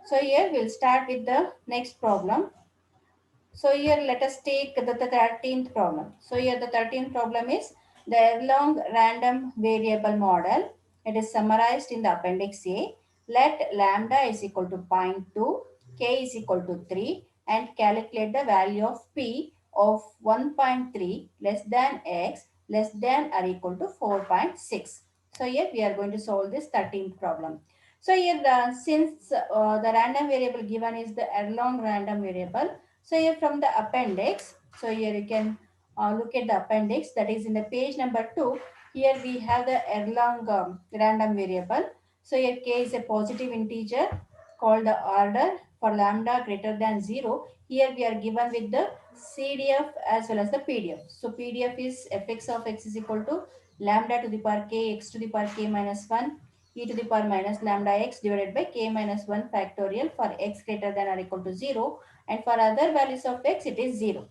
So here we'll start with the next problem. So here let us take the 13th problem. So here the 13th problem is the Erlang random variable model. It is summarized in the appendix A. Let lambda is equal to zero point 0.2, k is equal to 3 and calculate the value of p of 1.3 less than x less than or equal to 4.6. So here we are going to solve this 13th problem. So here since the random variable given is the Erlang random variable, so here from the appendix, so here you can look at the appendix that is in the page number 2. Here we have the Erlang random variable. So here k is a positive integer called the order for lambda greater than 0. Here we are given with the CDF as well as the PDF. So PDF is fx of x is equal to lambda to the power k x to the power k minus 1 e to the power minus lambda x divided by k minus 1 factorial for x greater than or equal to 0, and for other values of x it is 0.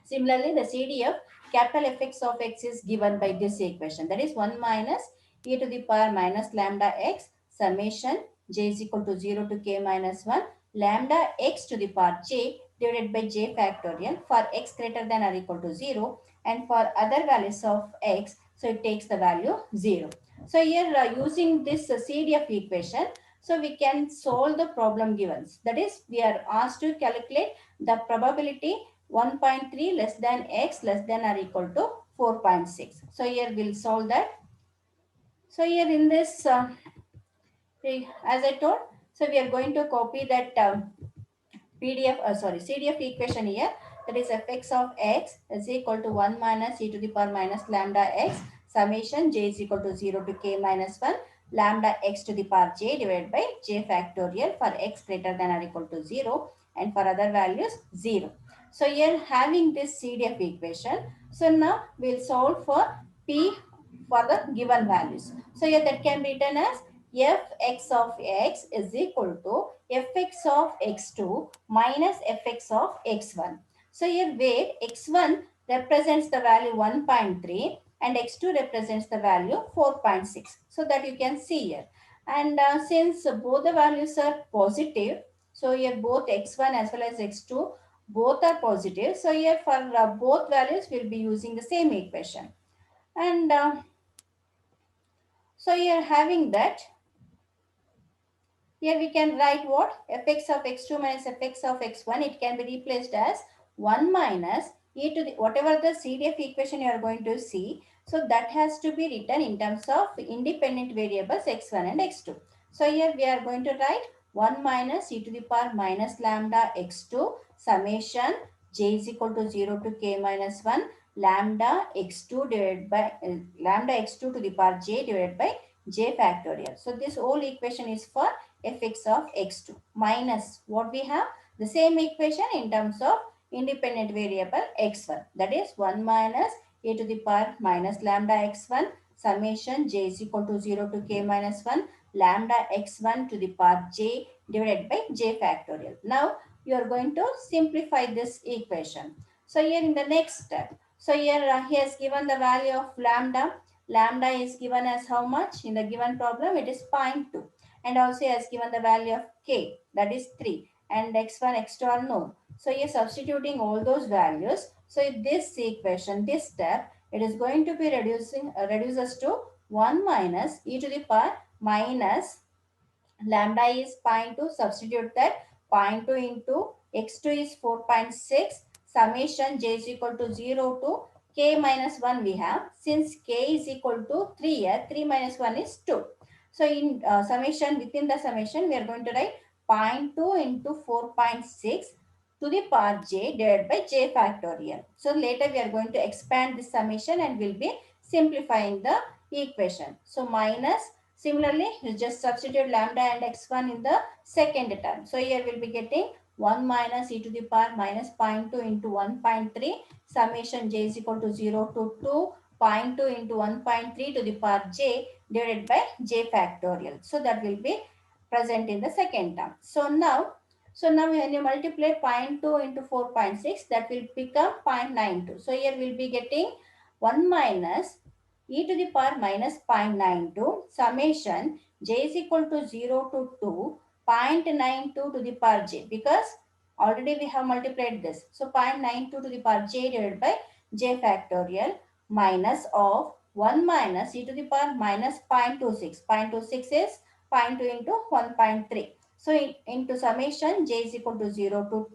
Similarly, the CDF capital Fx of x is given by this equation, that is 1 minus e to the power minus lambda x summation j is equal to 0 to k minus 1 lambda x to the power j divided by j factorial for x greater than or equal to 0, and for other values of x, so it takes the value 0. So here using this CDF equation, so we can solve the problem given. That is, we are asked to calculate the probability 1.3 less than x less than or equal to 4.6. So here we'll solve that. So here in this, as I told, so we are going to copy that CDF equation here. That is fx of x is equal to 1 minus e to the power minus lambda x summation j is equal to 0 to k minus 1 lambda x to the power j divided by j factorial for x greater than or equal to 0, and for other values 0. So here having this CDF equation, so now we'll solve for p for the given values. So here that can be written as fx of x is equal to fx of x2 minus fx of x1. So here where x1 represents the value 1.3 and x2 represents the value 4.6. So that you can see here. And since both the values are positive, so here both x1 as well as x2 both are positive. So here for both values we'll be using the same equation. And so here having that, here we can write what? Fx of x2 minus fx of x1, it can be replaced as 1 minus e to the, whatever the CDF equation you are going to see. So that has to be written in terms of independent variables x1 and x2. So here we are going to write 1 minus e to the power minus lambda x2 summation j is equal to 0 to k minus 1 lambda x2 divided by lambda x2 to the power j divided by j factorial. So this whole equation is for fx of x2 minus what we have, the same equation in terms of independent variable x1, that is 1 minus a to the power minus lambda x1 summation j is equal to 0 to k minus 1 lambda x1 to the power j divided by j factorial. Now you are going to simplify this equation. So here in the next step, so here he has given the value of lambda. Lambda is given as how much in the given problem? It is 0.2, and also has given the value of k, that is 3, and x1 x2 are known. So here substituting all those values, so in this equation, this step, it is going to be reduces to 1 minus e to the power minus lambda is 0.2, substitute that 0.2 into x2 is 4.6 summation j is equal to 0 to k minus 1 we have. Since k is equal to 3 here, 3 minus 1 is 2. So in summation, within the summation we are going to write 0.2 into 4.6 to the power j divided by j factorial. So later we are going to expand this summation and we'll be simplifying the equation. So minus, similarly you just substitute lambda and x1 in the second term. So here we'll be getting 1 minus e to the power minus 0.2 into 1.3 summation j is equal to 0 to 2 0.2 into 1.3 to the power j divided by j factorial. So that will be present in the second term. So now when you multiply 0.2 into 4.6, that will become 0.92. So here we'll be getting 1 minus e to the power minus 0.92 summation j is equal to 0 to 2 0.92 to the power j, because already we have multiplied this. So 0.92 to the power j divided by j factorial minus of 1 minus e to the power minus 0.26. 0.26 is zero point 0.2 into 1.3. So into summation j is equal to 0 to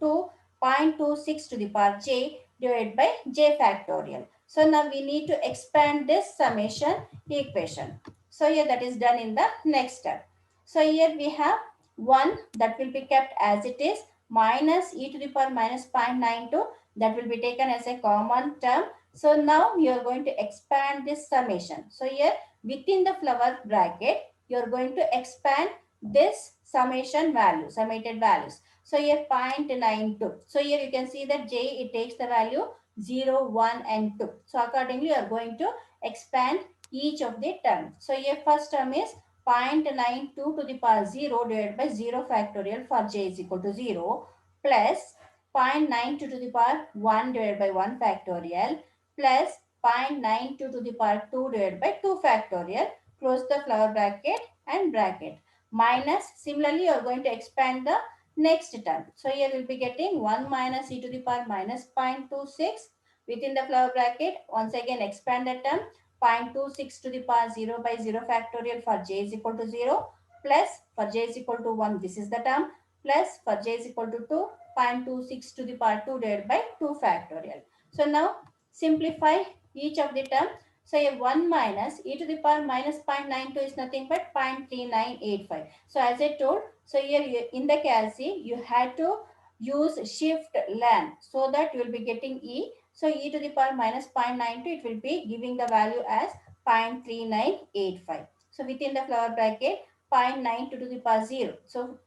2.26 to the power j divided by j factorial. So now we need to expand this summation equation. So here that is done in the next step. So here we have 1 that will be kept as it is, minus e to the power minus 0.92 that will be taken as a common term. So now you are going to expand this summation. So here within the flower bracket you are going to expand this summation value, summated values. So here 0.92. So here you can see that j, it takes the value 0, 1 and 2. So accordingly you are going to expand each of the terms. So here first term is 0.92 to the power 0 divided by 0 factorial for j is equal to 0 plus 0.92 to the power 1 divided by 1 factorial plus 0.92 to the power 2 divided by 2 factorial, close the flower bracket and bracket, minus, similarly you are going to expand the next term. So here we will be getting 1 minus e to the power minus 0.26 within the flower bracket. Once again expand the term, 0.26 to the power 0 by 0 factorial for j is equal to 0 plus for j is equal to 1, this is the term, plus for j is equal to 2, 0.26 to the power 2 divided by 2 factorial. So now simplify each of the term. So a 1 minus e to the power minus 0.92 is nothing but 0.3985. So as I told, so here in the calci you had to use shift ln so that you will be getting e. So e to the power minus 0.92, it will be giving the value as 0.3985. So within the flower bracket 0.92 to the power 0. So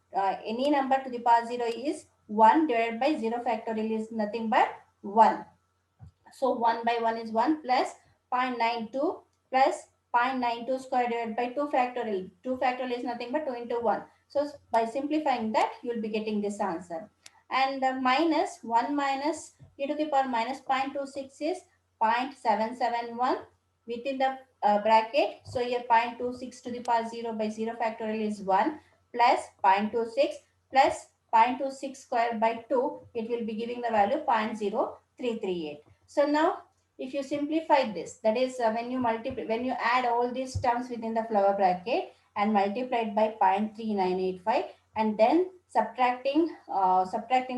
any number to the power 0 is 1 divided by 0 factorial is nothing but 1. So 1 by 1 is 1 plus 0.92 plus 0.92 square divided by 2 factorial. 2 factorial is nothing but 2 into 1. So by simplifying that, you will be getting this answer. And minus 1 minus e to the power minus 0.26 is 0.771 within the bracket. So here 0.26 to the power 0 by 0 factorial is 1 plus 0.26 plus 0.26 square by 2. It will be giving the value 0.0338. So now if you simplify this, that is when you multiply, when you add all these terms within the flower bracket and multiply it by 0.3985 and then subtracting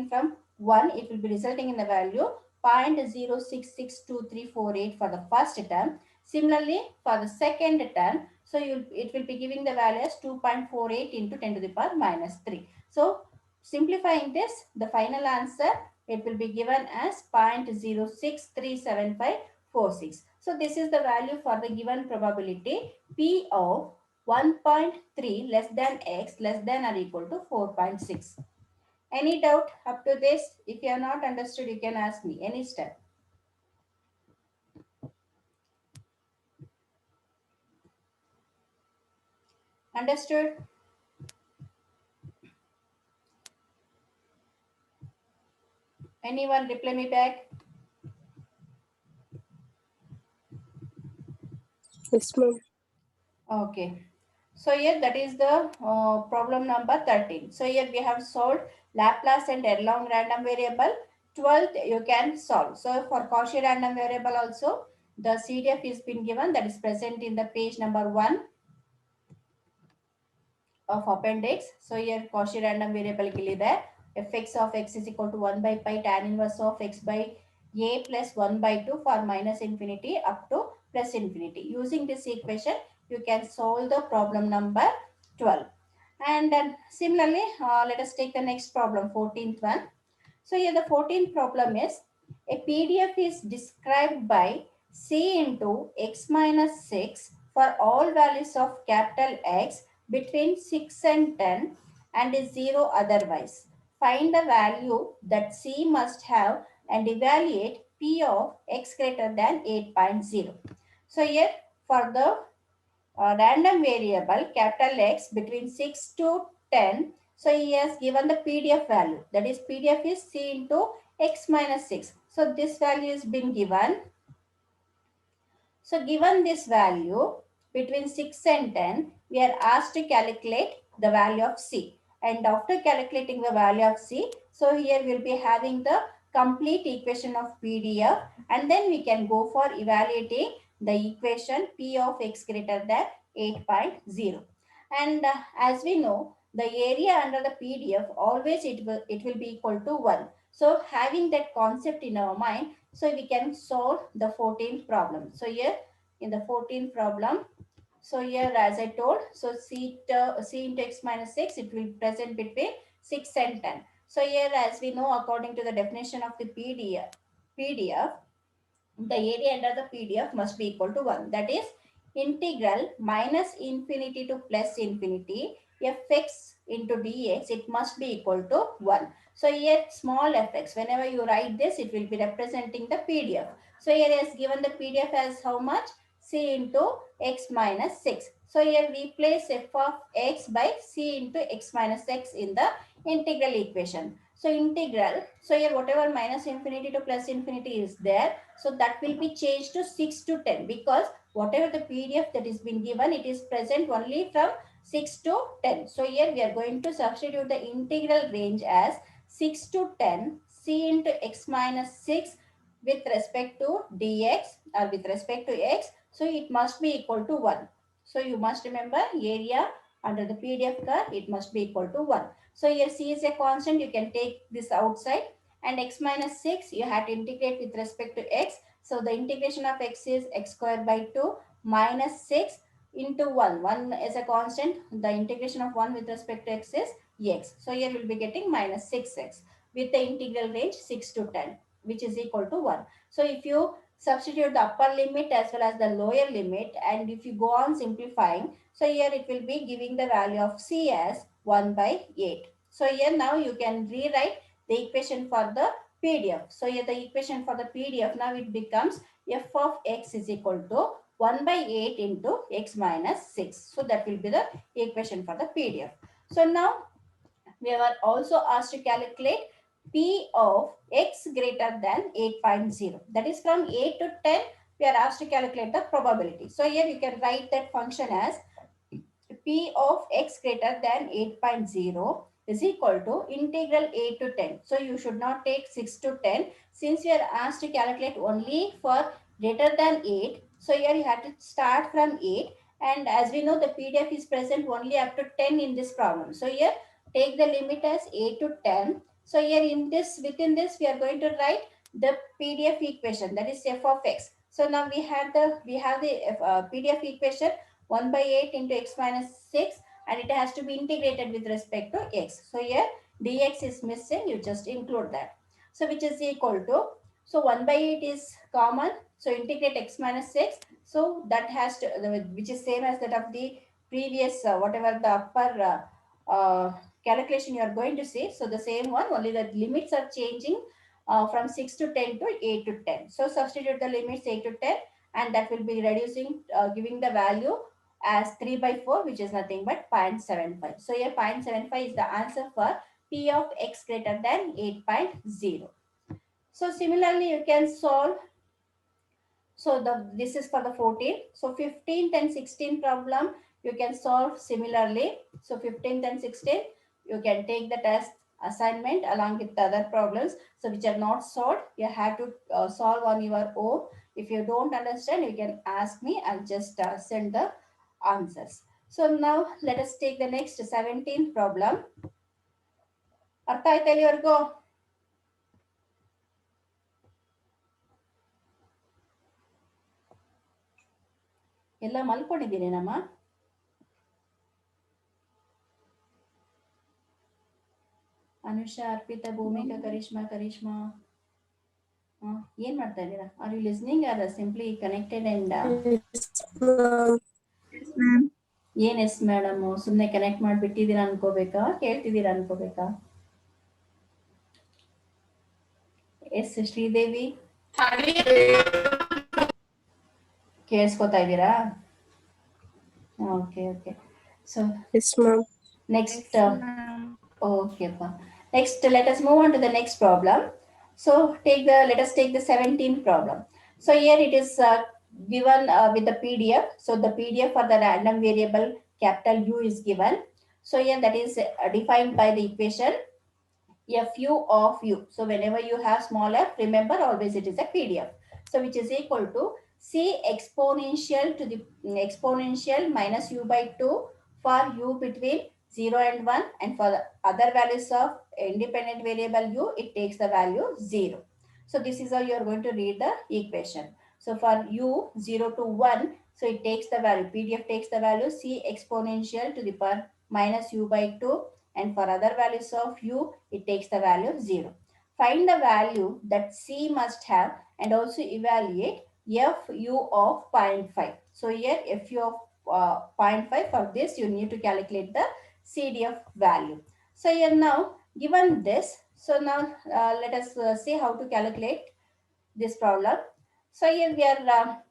from 1, it will be resulting in the value 0.066238 for the first term. Similarly, for the second term, so it will be giving the value as 2.48 into 10 to the power minus 3. So simplifying this, the final answer, it will be given as 0.063746. So this is the value for the given probability P of 1.3 less than x less than or equal to 4.6. Any doubt up to this? If you have not understood, you can ask me any step. Understood? Anyone reply me back? Yes, ma'am. Okay. So here that is the problem number 13. So here we have solved Laplace and Erlang random variable. 12th you can solve. So for Cauchy random variable also, the CDF is been given, that is present in the page number 1 of appendix. So here Cauchy random variable ಗಿಲ್ಲಿದೆ. Fx of x is equal to 1 by pi tan inverse of x by a plus 1 by 2 for minus infinity up to plus infinity. Using this equation, you can solve the problem number 12. And then similarly, let us take the next problem, 14th one. So here the 14th problem is a PDF is described by C into x minus 6 for all values of capital X between 6 and 10 and is 0 otherwise. Find the value that C must have and evaluate P of x greater than 8.0. So here for the random variable capital X between 6 to 10. So he has given the PDF value. That is PDF is C into x minus 6. So this value has been given. So given this value between 6 and 10, we are asked to calculate the value of C. and after calculating the value of c, so here we'll be having the complete equation of PDF, and then we can go for evaluating the equation p of x greater than 8.0. And as we know, the area under the PDF always it will be equal to 1. So having that concept in our mind, so we can solve the 14th problem. So here in the 14th problem, so here as I told, so c into x minus 6, it will present between 6 and 10. So here as we know, according to the definition of the PDF, the area under the PDF must be equal to 1. That is integral minus infinity to plus infinity fx into dx, it must be equal to 1. So here small fx, whenever you write this, it will be representing the PDF. So here is given the PDF as how much? C into x minus 6. So here replace f of x by c into x minus x in the integral equation. So integral, so here whatever minus infinity to plus infinity is there, so that will be changed to 6 to 10, because whatever the PDF that is been given, it is present only from 6 to 10. So here we are going to substitute the integral range as 6 to 10 c into x minus 6 with respect to dx, or with respect to x. So it must be equal to 1. So you must remember area under the PDF curve, it must be equal to 1. So here c is a constant, you can take this outside, and x minus 6 you have to integrate with respect to x. So the integration of x is x square by 2 minus 6 into 1. 1 is a constant. The integration of 1 with respect to x is x. So here we will be getting minus 6x with the integral range 6 to 10, which is equal to 1. So if you substitute the upper limit as well as the lower limit, and if you go on simplifying, so here it will be giving the value of c as 1 by 8. So here now you can rewrite the equation for the PDF. So here the equation for the PDF, now it becomes f of x is equal to 1 by 8 into x minus 6. So that will be the equation for the PDF. So now we were also asked to calculate p of x greater than 8.0. That is from 8 to 10, we are asked to calculate the probability. So here you can write that function as p of x greater than 8.0 is equal to integral 8 to 10. So you should not take 6 to 10, since you are asked to calculate only for greater than 8. So here you have to start from 8, and as we know the PDF is present only up to 10 in this problem. So here take the limit as 8 to 10. So here in this, within this, we are going to write the PDF equation, that is f of x. So now we have the PDF equation 1 by 8 into x minus 6, and it has to be integrated with respect to x. So here dx is missing, you just include that. So which is equal to, so 1 by 8 is common, so integrate x minus 6. So that has to, which is same as that of the previous, whatever the upper calculation you are going to see. So the same one, only the limits are changing from 6 to 10 to 8 to 10. So substitute the limits 8 to 10, and that will be reducing, giving the value as 3 by 4, which is nothing but 0.75. So here 0.75 is the answer for p of x greater than 8.0. So similarly, you can solve. So this is for the 14th. So 15th and 16th problem, you can solve similarly. So 15th and 16th, you can take the test assignment along with the other problems. So which are not solved, you have to solve on your own. If you don't understand, you can ask me. I'll just send the answers. So now let us take the next 17th problem. ಅರ್ಥ ಆಯ್ತಾ ಇಲ್ಲಿವರೆಗೂ? ಎಲ್ಲ ಮಲ್ಕೊಂಡಿದ್ದೀನೇನಮ್ಮ? ಅನುಷಾ, ಅರ್ಪಿತಾ, ಭೂಮಿಕಾ, ಕರಿಷ್ಮಾ ಏನ್ ಮಾಡ್ತಾ ಇದ್ದೀರಾ? Are you listening or simply connected and ಏನ್ yes madam ಸುಮ್ಮನೆ connect ಮಾಡಿಬಿಟ್ಟಿದ್ದೀರಾ ಅನ್ಕೋಬೇಕಾ, ಕೇಳ್ತಿದ್ದೀರಾ ಅನ್ಕೋಬೇಕಾ? ಎಸ್ ಶ್ರೀದೇವಿ ಕೇಳಿಸ್ಕೊತಾ ಇದ್ದೀರಾ? Okay okay. So next okay pa. Next let us move on to the next problem. So let us take the 17th problem. So here it is given with the PDF. So the PDF for the random variable capital U is given. So here that is defined by the equation fu of u. So whenever you have small f, remember always it is a PDF. So which is equal to c exponential to the exponential minus u by 2 for u between 0 and 1, and for the other values of independent variable u, it takes the value 0. So this is how you are going to read the equation. So for u 0 to 1, so it takes the value, PDF takes the value c exponential to the power minus u by 2, and for other values of u, it takes the value 0. Find the value that c must have and also evaluate fu of zero point 0.5. So here fu of zero point 0.5, for this you need to calculate the CDF value. So here now given this, so now let us see how to calculate this problem. So here we are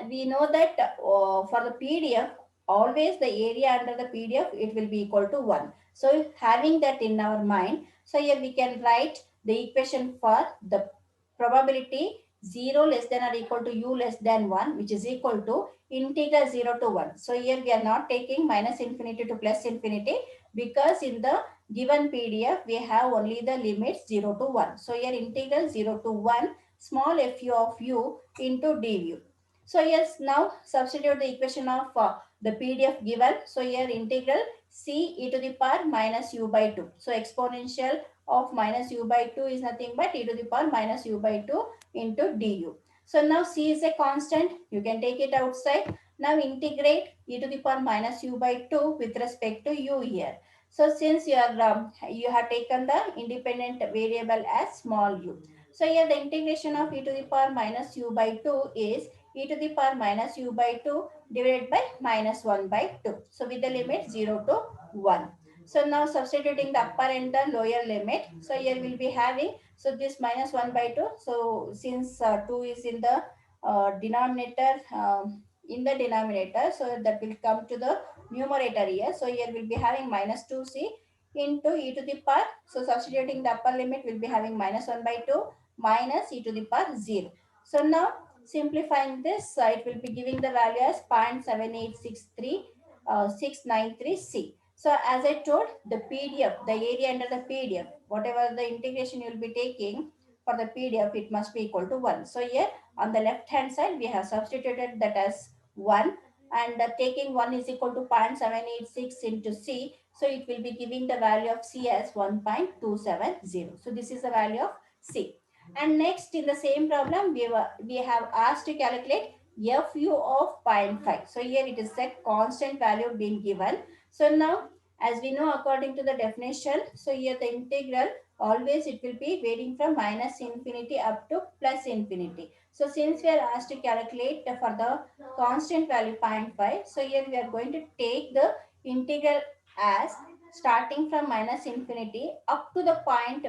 we know that for the PDF, always the area under the PDF, it will be equal to 1. So having that in our mind, so here we can write the equation for the probability 0 less than or equal to u less than 1, which is equal to integral 0 to 1. So here we are not taking minus infinity to plus infinity, because in the given PDF we have only the limits 0 to 1. So here integral 0 to 1 small fu of u into du. So yes, now substitute the equation of the PDF given. So here integral c e to the power minus u by 2. So exponential of minus u by 2 is nothing but e to the power minus u by 2 into du. So now c is a constant. You can take it outside. Now integrate e to the power minus u by 2 with respect to u here. So since you have taken the independent variable as small u. So here the integration of e to the power minus u by 2 is e to the power minus u by 2 divided by minus 1 by 2. So with the limit 0 to 1. So now substituting the upper and the lower limit. So here we'll be having, so this minus 1 by 2. So since 2 is in the denominator, so that will come to the numerator here. So here we'll be having minus 2c into e to the power. So substituting the upper limit, will be having minus 1 by 2 minus e to the power 0. So now simplifying this, it will be giving the value as 0.7863 693c. So as I told, the PDF, the area under the PDF, whatever the integration you will be taking for the PDF, it must be equal to 1. So here on the left hand side, we have substituted that as 1, and taking 1 is equal to 0.786 into c. So it will be giving the value of c as 1.270. So this is the value of c. And next in the same problem, we have asked to calculate fu of zero point 0.5. So here it is a constant value being given. So now as we know according to the definition, so here the integral always it will be varying from minus infinity up to plus infinity. So since we are asked to calculate for the constant value 0.5, so here we are going to take the integral as starting from minus infinity up to the point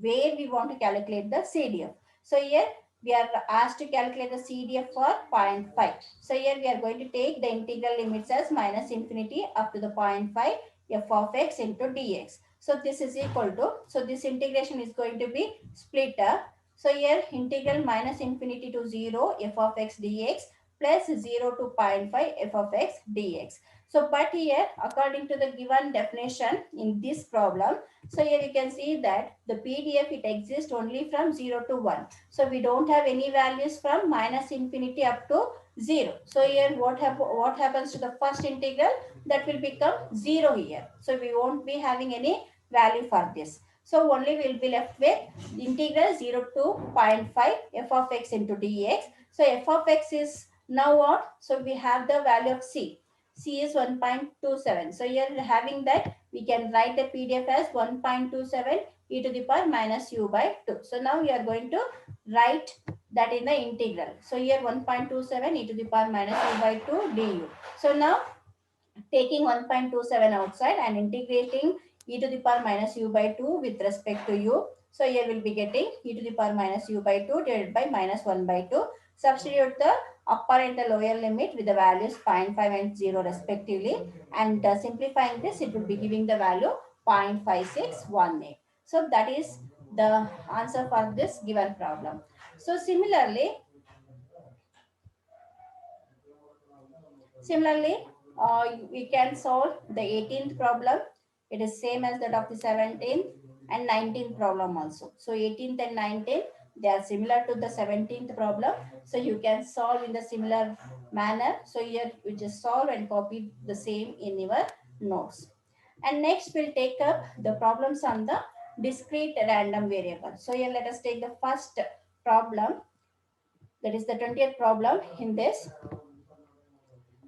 where we want to calculate the CDF. So here we are asked to calculate the CDF for zero point 0.5. So here we are going to take the integral limits as minus infinity up to the 0.5 f of x into dx. So this is equal to, so this integration is going to be split up. So here integral minus infinity to 0 f of x dx plus 0 to zero point 0.5 f of x dx. So but here according to the given definition in this problem, so here you can see that the PDF, it exists only from 0 to 1. So we don't have any values from minus infinity up to 0. So here what happens to the first integral? That will become 0 here. So we won't be having any value for this. So only we will be left with integral 0 to 0.5 f of x into dx. So f of x is now what? So we have the value of c. C is 1.27. So here having that, we can write the PDF as 1.27 e to the power minus u by 2. So now we are going to write that in the integral. So here 1.27 e to the power minus u by 2 du. So now taking 1.27 outside and integrating e to the power minus u by 2 with respect to u. So here we'll be getting e to the power minus u by 2 divided by minus 1 by 2. Substitute the upper and the lower limit with the values 0.5 and 0 respectively, and simplifying this, it will be giving the value 0.5618. So that is the answer for this given problem. So similarly, we can solve the 18th problem. It is same as that of the 17th and 19th problem also. So 18th and 19th, they are similar to the 17th problem. So you can solve in the similar manner. So here you just solve and copy the same in your notes. And next we'll take up the problems on the discrete random variable. So here let us take the first problem, that is the 20th problem in this.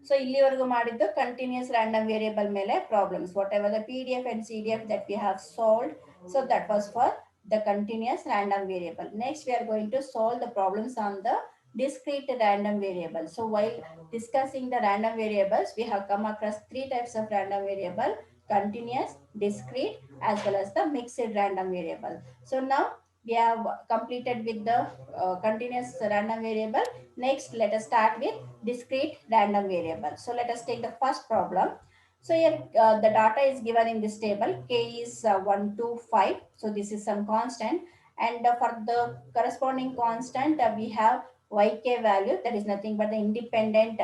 So ಇಲ್ಲಿವರೆಗೂ ಮಾಡಿದ್ದು continuous random variable ಮೇಲೆ problems, what ever the PDF and CDF that we have solved. So that was for the continuous random variable. Next we are going to solve the problems on the discrete random variable. So while discussing the random variables, we have come across three types of random variable: continuous, discrete, as well as the mixed random variable. So now we have completed with the continuous random variable. Next, let us start with discrete random variable. So let us take the first problem. So here the data is given in this table. K is 1, 2, 5. So this is some constant. And for the corresponding constant, we have yk value, that is nothing but the independent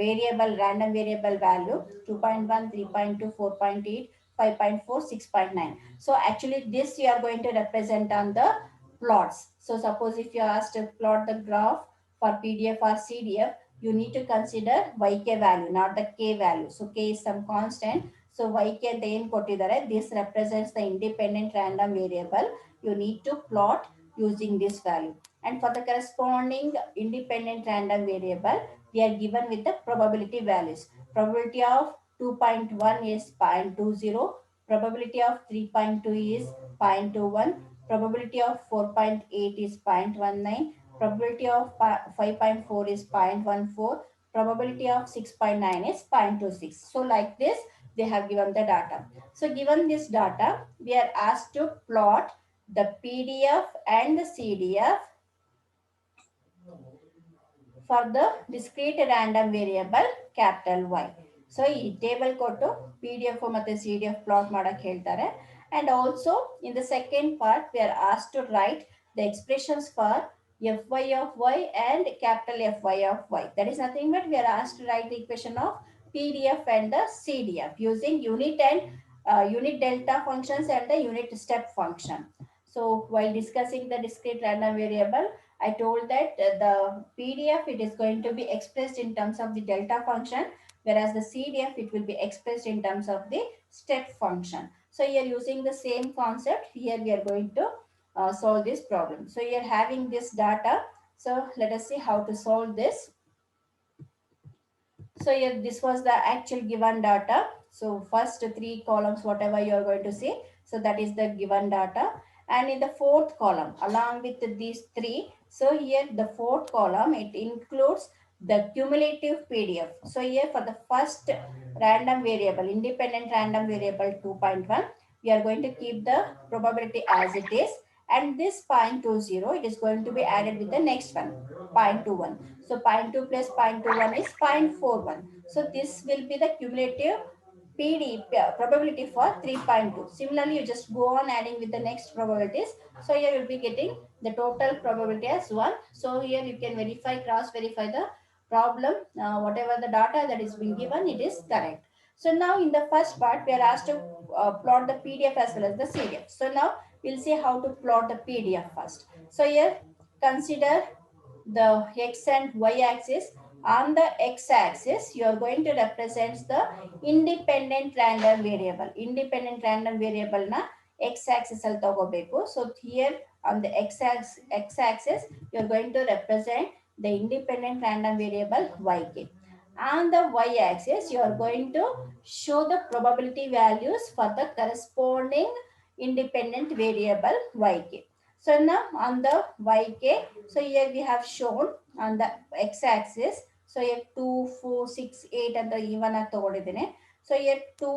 variable, random variable value: 2.1, 3.2, 4.8, 5.4, 6.9. So actually this you are going to represent on the plots. So suppose if you are asked to plot the graph for PDF or CDF, you need to consider yk value, not the k value. So k is some constant. So yk ಅಂತ ಏನು ಕೊಟ್ಟಿದ್ದಾರೆ, this represents the independent random variable. You need to plot using this value. And for the corresponding independent random variable, we are given with the probability values. Probability of 2.1 is 0.20. Probability of 3.2 is 0.21. Probability of 4.8 is 0.19. Probability of 5.4 is 0.14. Probability of 6.9 is 0.26. So like this, they have given the data. So given this data, we are asked to plot the PDF and the CDF for the discrete random variable capital Y. So ಈ table ಕೊಟ್ಟು PDF ಮತ್ತು CDF plot ಮಾಡಕ್ಕೆ ಹೇಳ್ತಾರೆ. And also in the second part, we are asked to write the expressions for Fy of Y and capital Fy of Y. That is nothing but we are asked to write the equation of PDF and the CDF using unit and unit delta functions and the unit step function. So while discussing the discrete random variable, I told that the PDF, it is going to be expressed in terms of the delta function, whereas the CDF, it will be expressed in terms of the step function. So here using the same concept, here we are going to solve this problem. So here having this data, so let us see how to solve this. So here this was the actual given data. So first three columns, whatever you are going to see, so that is the given data. And in the fourth column, along with these three, so here the fourth column, it includes the cumulative PDF. So here for the first random variable, independent random variable 2.1, we are going to keep the probability as it is. And this 0.20, it is going to be added with the next one, 0.21. So 0.2 plus 0.21 is 0.41. So this will be the cumulative PD probability for 3.2. Similarly, you just go on adding with the next probabilities. So here you'll be getting the total probability as 1. So here you can verify, cross verify the problem. Whatever the data that is being given, it is correct. So now in the first part, we are asked to plot the PDF as well as the CDF. So now we'll see how to plot the PDF first. So here consider the x and y axis. On the x axis, you are going to represent the independent random variable. Independent random variable na x axis al tagobeku. So here on the x axis, you are going to represent the independent random variable yk. On the y axis, you are going to show the probability values for the corresponding independent variable yk. So now on the yk, so here we have shown on the x-axis. So here 2, 4, 6, 8 and the even ತಗೊಂಡಿದ್ದೇನೆ. So here 2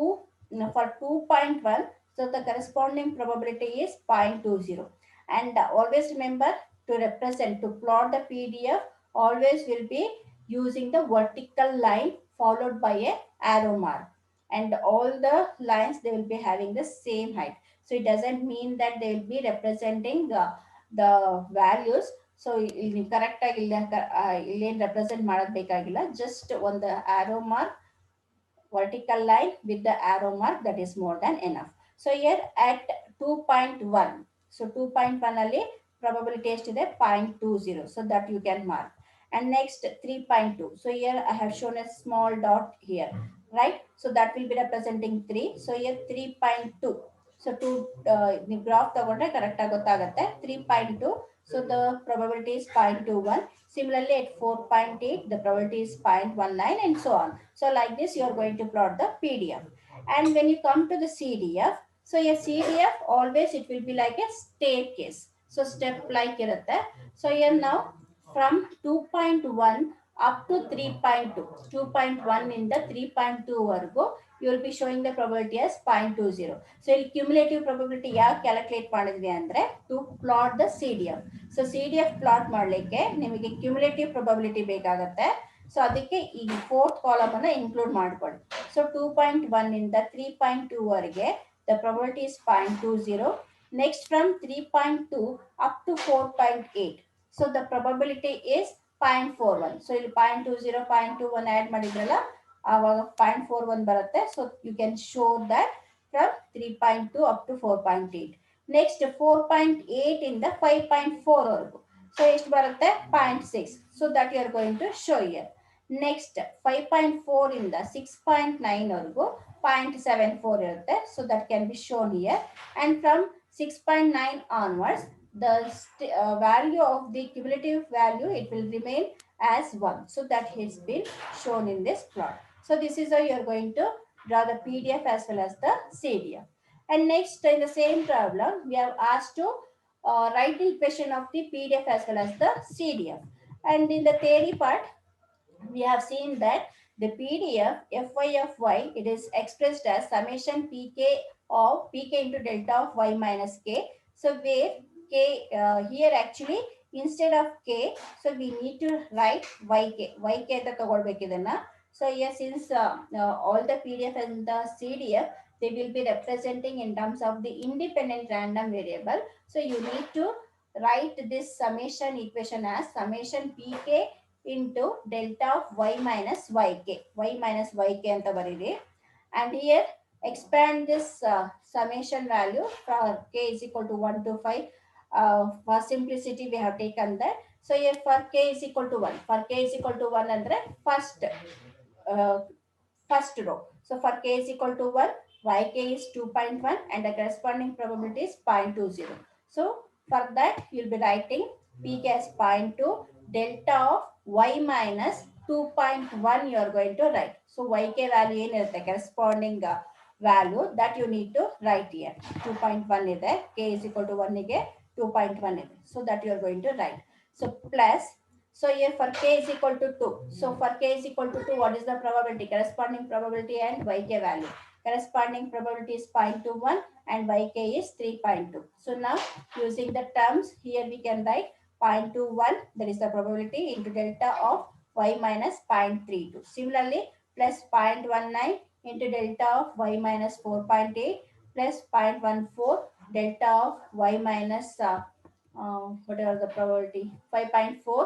for 2.1. So the corresponding probability is 0.20. And always remember to represent, to plot the PDF, always will be using the vertical line followed by a arrow mark. And all the lines, they will be having the same height. So it doesn't mean that they will be representing the values. So ಇಲ್ಲಿ correct ಆಗಿ ಇಲ್ಲಿ ಏನು represent ಮಾಡೋದು ಬೇಕಾಗಿಲ್ಲ, just ಒಂದು arrow mark vertical line with the arrow mark, that is more than enough. So here at 2.1, so 2.1 ಅಲ್ಲಿ probability ಎಷ್ಟಿದೆ 0.20, so that you can mark. And next 3.2, so here I have shown a small dot here, right? So that will be representing 3, so here 3.2, so two ನೀವು graph ತಗೊಂಡ್ರೆ correct ಆಗಿ ಗೊತ್ತಾಗುತ್ತೆ 3.2, so the probability is 0.21. Similarly at 4.8 the probability is 0.19 and so on. So like this you are going to plot the PDF. And when you come to the CDF, so your CDF always it will be like a staircase, so step like irutte. So here now from 2.1 up to 3.2, 2.1 in the 3.2 vargu you will be showing the probability as 0.20. So ಇಲ್ಲಿ cumulative probability ಯಾಕೆ calculate ಮಾಡಿದ್ವಿ ಅಂದ್ರೆ to plot the CDF. So CDF plot ಮಾಡಲಿಕ್ಕೆ ನಿಮಗೆ cumulative probability ಬೇಕಾಗುತ್ತೆ. So ಅದಕ್ಕೆ ಈ fourth column ಅನ್ನ ಇನ್ಕ್ಲೂಡ್ ಮಾಡ್ಕೊಳ್ಳಿ. ಸೊ 2.1 ಇಂದ 3.2 ವರೆಗೆ the probability is 0.20. Next from 3.2 up to 4.8, so the probability is 0.41. So ಇಲ್ಲಿ 0.20 0.21 ಆಡ್ ಮಾಡಿದ್ರಲ್ಲ ಆವಾಗ 0.41 ಬರುತ್ತೆ. So you can show that from 3.2 up to 4.8. Next 4.8 ಇಂದ 5.4 ವರೆಗೂ, ಸೊ ಎಷ್ಟು ಬರುತ್ತೆ 0.6. So that you are going to show here. Next 5.4 ಇಂದ 6.9 ವರೆಗೂ 0.74 ಇರುತ್ತೆ. So that can be shown here. And from 6.9 onwards the value of the cumulative value it will remain as 1. So that has been shown in this plot. So this is how you are going to draw the PDF as well as the CDF. And next in the same problem we have asked to write the equation of the PDF as well as the CDF. And in the theory part we have seen that the PDF Fy of y it is expressed as summation Pk of Pk into delta of y minus k. So where k here actually instead of k, so we need to write yk ಅಂತ ತಗೊಳ್ಬೇಕು ಇದನ್ನ. So yes, since all the PDF and the CDF they will be representing in terms of the independent random variable, so you need to write this summation equation as summation Pk into delta of y minus yk, y minus yk anta baridi. And here expand this summation value for k is equal to 1 to 5. For simplicity we have taken that. So here for k is equal to 1, for k is equal to 1 andre first row. So for k is equal to 1, yk is 2.1 and the corresponding probability is 0.20. So for that you will be writing pk as 0.2 delta of y minus 2.1 you are going to write. So yk value ಏನಿರುತ್ತೆ corresponding value that you need to write here. 2.1 ಇದೆ, k is equal to 1 ಗೆ 2.1 ಇದೆ. So that you are going to write. So plus, so here for k is equal to 2. So for k is equal to 2, what is the probability? Corresponding probability and yk value. Corresponding probability is 0.21 and yk is 3.2. So now using the terms here we can write 0.21, that is the probability, into delta of y minus 0.32. Similarly, plus 0.19 into delta of y minus 4.8 plus 0.14 delta of y minus whatever the probability 5.4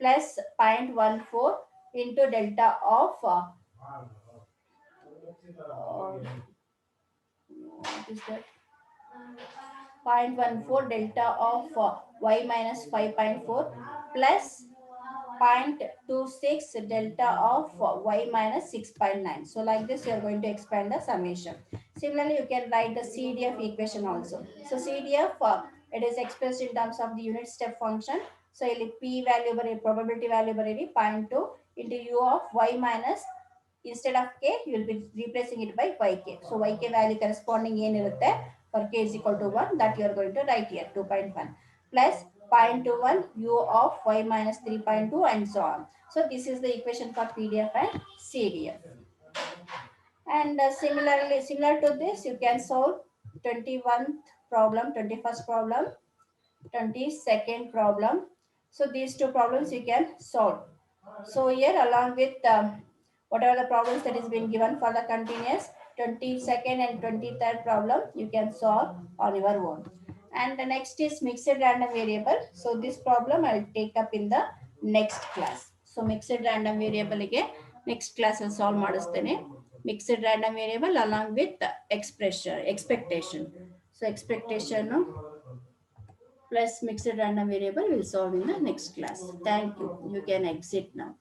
plus 0.14 into delta of what is that 0.14 delta of y minus 5.4 plus 0.26 delta of y minus 6.9. So like this you are going to expand the summation. Similarly you can write the CDF equation also. So CDF it is expressed in terms of the unit step function. So ಇಲ್ಲಿ p value ಬರೀ probability value ಬರೀರಿ 0.2 into u of y minus, instead of k you will be replacing it by yk. So yk value corresponding ಏನಿರುತ್ತೆ for k is equal to 1, that you are going to write here 2.1 plus 0.21 u of y minus 3.2 and so on. So this is the equation for PDF and CDF. And similarly, similar to this, you can solve 21st problem, 21st problem, 22nd problem. So these two problems you can solve. So here along with whatever the problems that is being given for the continuous 22nd and 23rd problem, you can solve on your own. And the next is mixed random variable. So this problem I will take up in the next class. So mixed random variable ಗೆ next class ಅಲ್ಲಿ solve ಮಾಡಿಸ್ತೇನೆ. mixed random variable along with the expectation. So expectation plus mixed random variable will solve in the next class. Thank you. You can exit now.